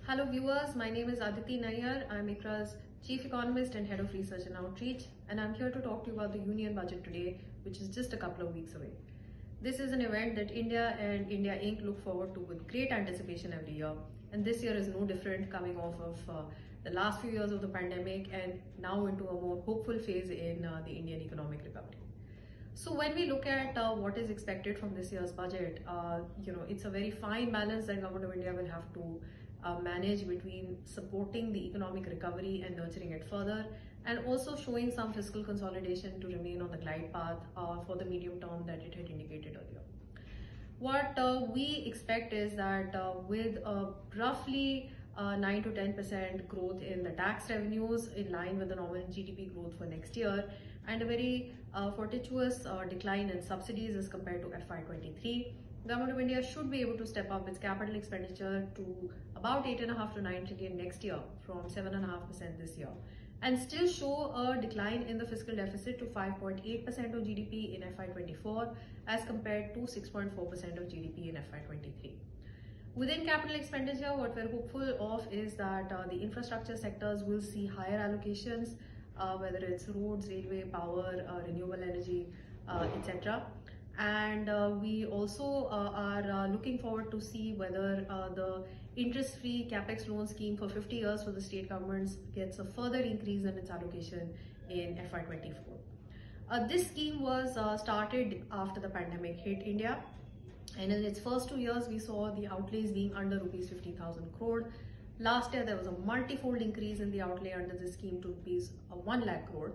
Hello viewers, my name is Aditi Nayar. I'm ICRA's Chief Economist and Head of Research and Outreach, and I'm here to talk to you about the Union Budget today, which is just a couple of weeks away. This is an event that India and India Inc. look forward to with great anticipation every year, and this year is no different, coming off of the last few years of the pandemic and now into a more hopeful phase in the Indian economic recovery. So when we look at what is expected from this year's budget, it's a very fine balance that Government of India will have to manage between supporting the economic recovery and nurturing it further, and also showing some fiscal consolidation to remain on the glide path for the medium term that it had indicated earlier. What we expect is that with roughly 9 to 10% growth in the tax revenues in line with the normal GDP growth for next year, and a very fortuitous decline in subsidies as compared to FY23, Government of India should be able to step up its capital expenditure to about 8.5 to 9 trillion next year from 7.5% this year, and still show a decline in the fiscal deficit to 5.8% of GDP in FY24 as compared to 6.4% of GDP in FY23. Within capital expenditure, what we're hopeful of is that the infrastructure sectors will see higher allocations, whether it's roads, railway, power, renewable energy, etc. And we also are looking forward to see whether the interest-free capex loan scheme for 50 years for the state governments gets a further increase in its allocation in FY24. This scheme was started after the pandemic hit India, and in its first 2 years we saw the outlays being under rupees 50,000 crore. Last year there was a multi-fold increase in the outlay under this scheme to rupees 1 lakh crore.